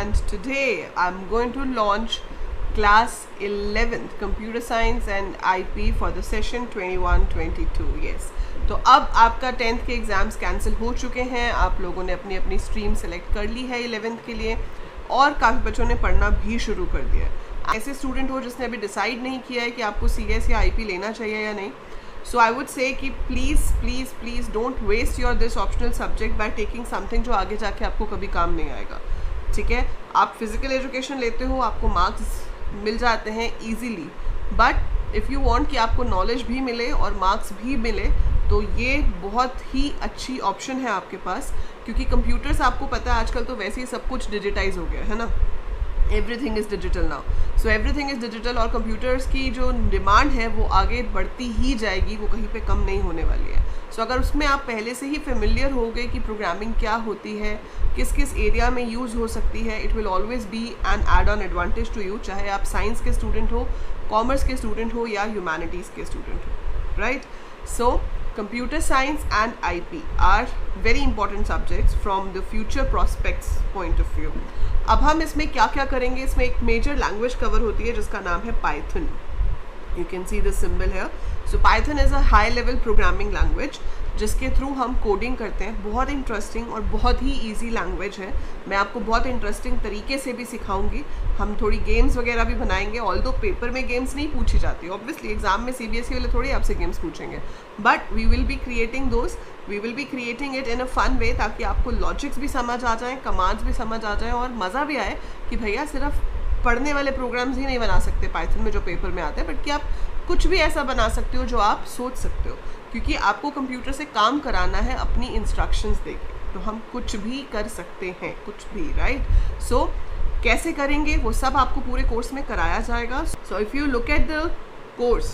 and today I'm going to launch class 11th computer science and IP for the session 21-22. yes, तो अब आपका 10th के exams cancel हो चुके हैं, आप लोगों ने अपनी अपनी स्ट्रीम सेलेक्ट कर ली है 11th के लिए और काफ़ी बच्चों ने पढ़ना भी शुरू कर दिया है। ऐसे स्टूडेंट हो जिसने अभी डिसाइड नहीं किया है कि आपको CS या IP लेना चाहिए या नहीं, सो आई वुड से कि please please please don't waste your this optional subject by taking something जो आगे जाके आपको कभी काम नहीं आएगा। ठीक है, आप फिज़िकल एजुकेशन लेते हो, आपको मार्क्स मिल जाते हैं easily, but if you want कि आपको नॉलेज भी मिले और मार्क्स भी मिले तो ये बहुत ही अच्छी ऑप्शन है आपके पास, क्योंकि कंप्यूटर्स आपको पता है आजकल तो वैसे ही सब कुछ डिजिटाइज हो गया है ना, everything is digital now, so everything is digital और कंप्यूटर्स की जो डिमांड है वो आगे बढ़ती ही जाएगी, वो कहीं पे कम नहीं होने वाली है। सो अगर उसमें आप पहले से ही फेमिलियर हो गए कि प्रोग्रामिंग क्या होती है, किस किस एरिया में यूज़ हो सकती है, it will always be an add on advantage to you, चाहे आप साइंस के स्टूडेंट हो, कॉमर्स के स्टूडेंट हो या ह्यूमैनिटीज़ के स्टूडेंट हो, right. So computer science and IP are very important subjects from the future prospects point of view. अब हम इसमें क्या क्या करेंगे, इसमें एक मेजर लैंग्वेज कवर होती है जिसका नाम है Python. You can see the symbol here. So Python is a high level programming language जिसके थ्रू हम कोडिंग करते हैं। बहुत इंटरेस्टिंग और बहुत ही इजी लैंग्वेज है, मैं आपको बहुत इंटरेस्टिंग तरीके से भी सिखाऊंगी। हम थोड़ी गेम्स वगैरह भी बनाएंगे, ऑल्दो पेपर में गेम्स नहीं पूछी जाती, ऑब्वियसली एग्जाम में CBSE वाले थोड़ी आपसे गेम्स पूछेंगे, but we will be creating those, we will be creating it in a fun way, ताकि आपको लॉजिक्स भी समझ आ जाएँ, कमांड्स भी समझ आ जाएँ और मज़ा भी आए कि भैया सिर्फ पढ़ने वाले प्रोग्राम्स ही नहीं बना सकते पाइथन में जो पेपर में आते हैं, बट कि आप कुछ भी ऐसा बना सकते हो जो आप सोच सकते हो, क्योंकि आपको कंप्यूटर से काम कराना है अपनी इंस्ट्रक्शंस देके, तो हम कुछ भी कर सकते हैं, कुछ भी, राइट। सो कैसे करेंगे वो सब आपको पूरे कोर्स में कराया जाएगा। So if you look at the course,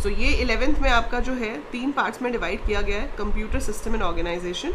so ये 11th में आपका जो है 3 पार्ट्स में डिवाइड किया गया है, computer system and organization,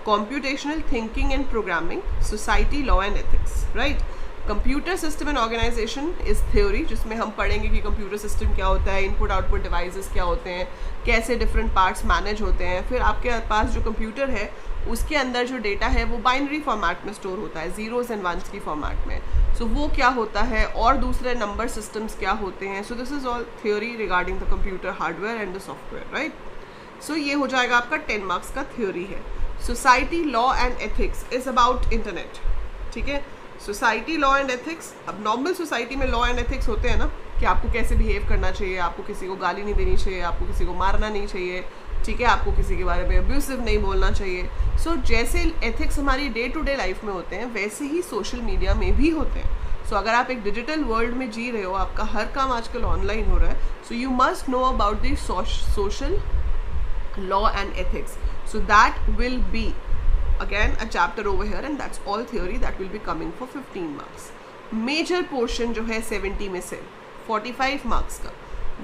computational thinking and programming, society, law and ethics, right. Computer system and organization is theory, जिसमें हम पढ़ेंगे कि कंप्यूटर सिस्टम क्या होता है, इनपुट आउटपुट डिवाइसेस क्या होते हैं, कैसे डिफरेंट पार्ट्स मैनेज होते हैं। फिर आपके पास जो कंप्यूटर है उसके अंदर जो डेटा है वो बाइनरी फॉर्मेट में स्टोर होता है, ज़ीरोज़ एंड वंस की फॉर्मेट में। सो वो क्या होता है और दूसरे नंबर सिस्टम्स क्या होते हैं। So this is all theory regarding the computer hardware and the software, right. So ये हो जाएगा आपका 10 मार्क्स का थ्योरी है। Society, law and ethics is about internet, ठीक है। सोसाइटी, लॉ एंड एथिक्स, अब नॉर्मल सोसाइटी में लॉ एंड एथिक्स होते हैं ना, कि आपको कैसे बिहेव करना चाहिए, आपको किसी को गाली नहीं देनी चाहिए, आपको किसी को मारना नहीं चाहिए, ठीक है, आपको किसी के बारे में अब्यूसिव नहीं बोलना चाहिए। सो जैसे एथिक्स हमारी डे टू डे लाइफ में होते हैं, वैसे ही सोशल मीडिया में भी होते हैं। सो अगर आप एक डिजिटल वर्ल्ड में जी रहे हो, आपका हर काम आजकल ऑनलाइन हो रहा है, so you must know about the social law and ethics, so that will be again a chapter over here, and that's all theory that will be coming for 15 marks. Major portion जो है 70 में से 45 marks का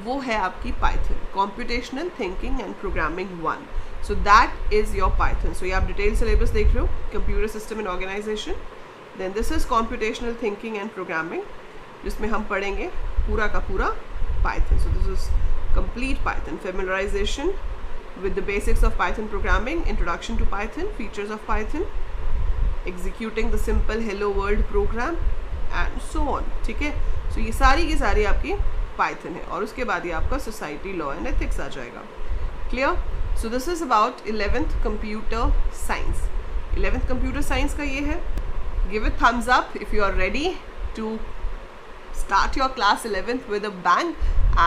वो है आपकी Python, computational thinking and programming 1. So that is your Python. So ये आप डिटेल सिलेबस देख रहे हो, computer system and organization, then this is computational thinking and programming, जिसमें हम पढ़ेंगे पूरा का पूरा Python. So this is complete Python, familiarization with the basics of Python programming, introduction to Python, features of Python, executing the simple hello world program and so on, ठीक है। so ये सारी की सारी आपकी Python है और उसके बाद ये आपका society, law and ethics आ जाएगा, clear। so this is about 11th computer science। 11th computer science का ये है, give it thumbs up if you are ready to start your class 11th with a bang,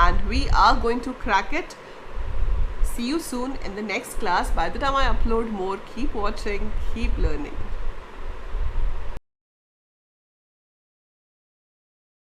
and we are going to crack it। See you soon in the next class. By the time I upload more, keep watching, keep learning.